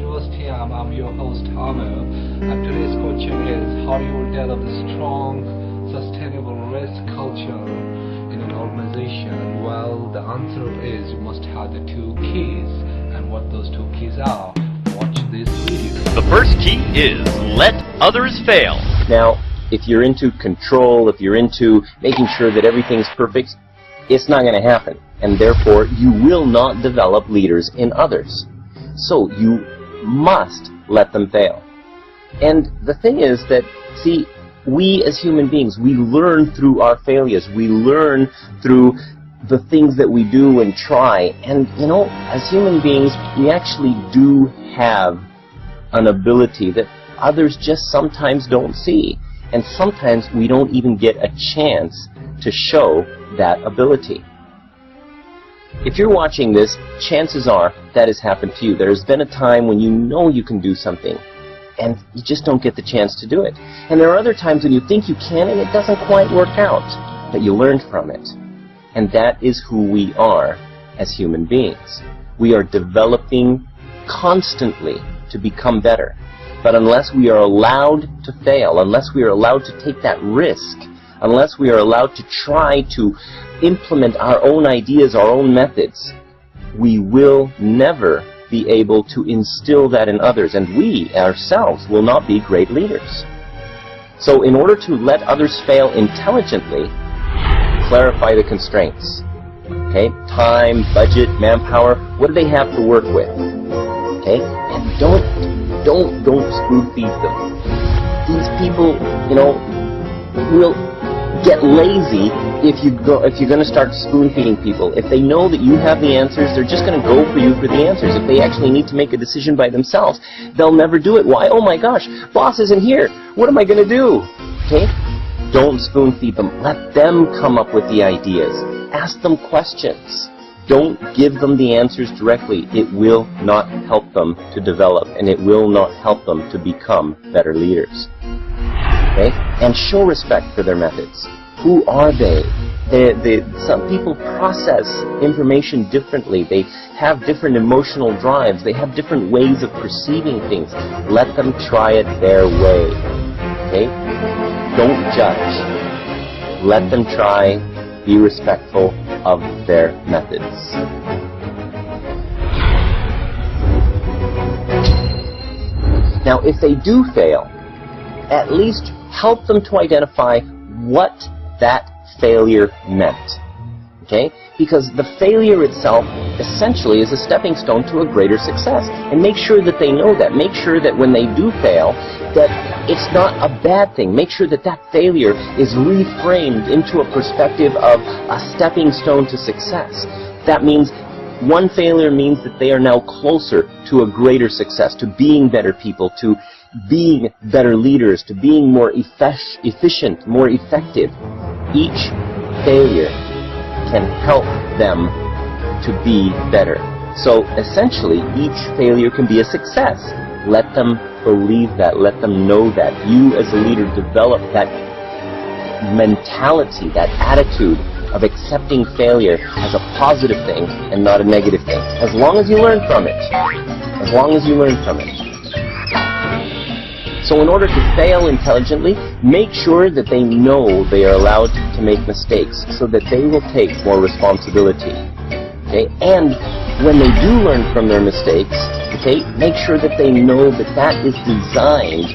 University. I'm your host, AAMIR, and today's question is how you will develop a strong, sustainable risk culture in an organization. Well, the answer is you must have the two keys, and what those two keys are, watch this video. The first key is let others fail. Now, if you're into control, if you're into making sure that everything's perfect, it's not going to happen, and therefore you will not develop leaders in others. So you must let them fail. And the thing is that, see, we as human beings, we learn through our failures. We learn through the things that we do and try. And, you know, as human beings, we actually do have an ability that others just sometimes don't see. And sometimes we don't even get a chance to show that ability. If you're watching this, chances are that has happened to you. There's been a time when you know you can do something, and you just don't get the chance to do it. And there are other times when you think you can, and it doesn't quite work out, but you learned from it. And that is who we are as human beings. We are developing constantly to become better. But unless we are allowed to fail, unless we are allowed to take that risk, unless we are allowed to try to implement our own ideas, our own methods, we will never be able to instill that in others, and we ourselves will not be great leaders. So in order to let others fail intelligently, clarify the constraints. Okay? Time, budget, manpower, what do they have to work with? Okay? And don't spoon feed them. These people, you know, will get lazy if you're going to start spoon feeding people. If they know that you have the answers, they're just going to go for you for the answers. If they actually need to make a decision by themselves, they'll never do it. Why? Oh my gosh, boss isn't here. What am I going to do? Okay? Don't spoon feed them. Let them come up with the ideas. Ask them questions. Don't give them the answers directly. It will not help them to develop, and it will not help them to become better leaders. Okay? And show respect for their methods. Who are they? Some people process information differently. They have different emotional drives. They have different ways of perceiving things. Let them try it their way. Okay? Don't judge. Let them try. Be respectful of their methods. Now, if they do fail, at least help them to identify what that failure meant. Okay? Because the failure itself essentially is a stepping stone to a greater success. And make sure that they know that. Make sure that when they do fail, that it's not a bad thing. Make sure that that failure is reframed into a perspective of a stepping stone to success. That means one failure means that they are now closer to a greater success, to being better people, to being better leaders, to being more efficient, more effective. Each failure can help them to be better. So essentially, each failure can be a success. Let them believe that. Let them know that. You as a leader develop that mentality, that attitude of accepting failure as a positive thing and not a negative thing. As long as you learn from it. As long as you learn from it. So in order to fail intelligently, make sure that they know they are allowed to make mistakes so that they will take more responsibility. Okay? And when they do learn from their mistakes, okay, make sure that they know that that is designed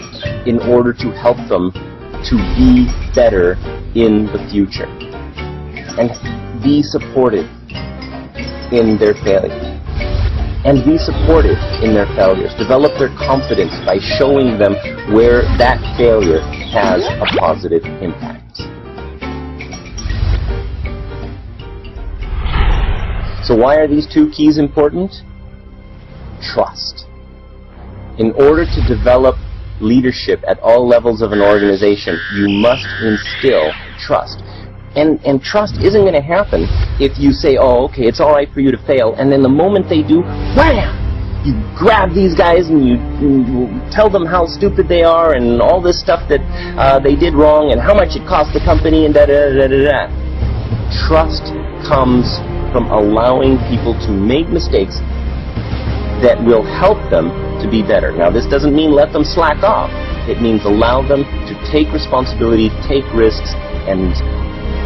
in order to help them to be better in the future. And be supportive in their failure. And be supportive in their failures. Develop their confidence by showing them where that failure has a positive impact. So why are these two keys important? Trust. In order to develop leadership at all levels of an organization, you must instill trust. And trust isn't going to happen if you say, oh, okay, it's all right for you to fail, and then the moment they do, wham! You grab these guys and you tell them how stupid they are and all this stuff that they did wrong and how much it cost the company and da-da-da-da-da-da. Trust comes from allowing people to make mistakes that will help them to to be better. Now, this doesn't mean let them slack off. It means allow them to take responsibility, take risks, and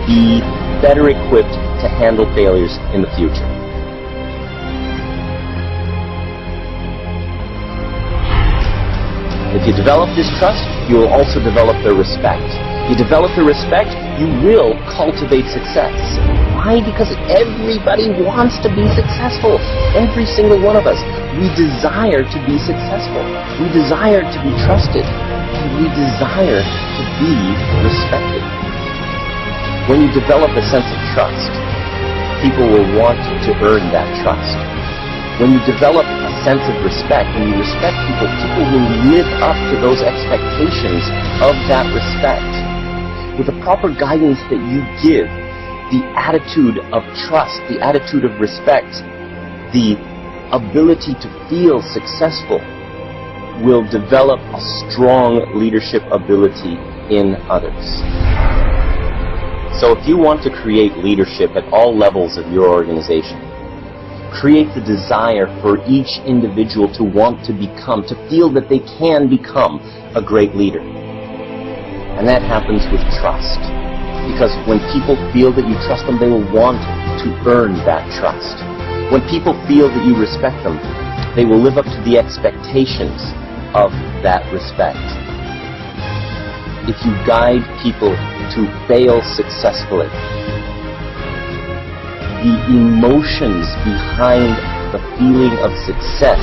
be better equipped to handle failures in the future. If you develop this trust, you will also develop their respect. You develop their respect, you will cultivate success. Why? Because everybody wants to be successful. Every single one of us. We desire to be successful. We desire to be trusted. And we desire to be respected. When you develop a sense of trust, people will want to earn that trust. When you develop a sense of respect, when you respect people, people will live up to those expectations of that respect. With the proper guidance that you give, the attitude of trust, the attitude of respect, the ability to feel successful will develop a strong leadership ability in others. So if you want to create leadership at all levels of your organization, create the desire for each individual to want to become, to feel that they can become a great leader. And that happens with trust. Because when people feel that you trust them, they will want to earn that trust. When people feel that you respect them, they will live up to the expectations of that respect. If you guide people to fail successfully, the emotions behind the feeling of success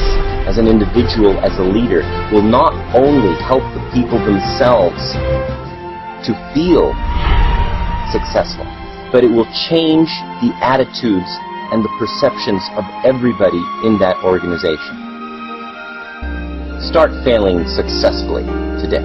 as an individual, as a leader, will not only help the people themselves to feel successful, but it will change the attitudes and the perceptions of everybody in that organization. Start failing successfully today.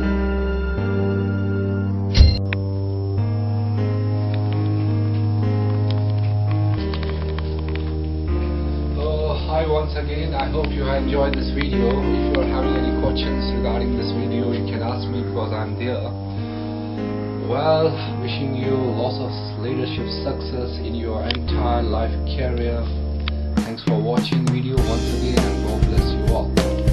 Hi once again, I hope you have enjoyed this video. If you are having any questions regarding this video, you can ask me because I'm there. Well, wishing you lots of leadership success in your entire life career. Thanks for watching the video once again, and God bless you all.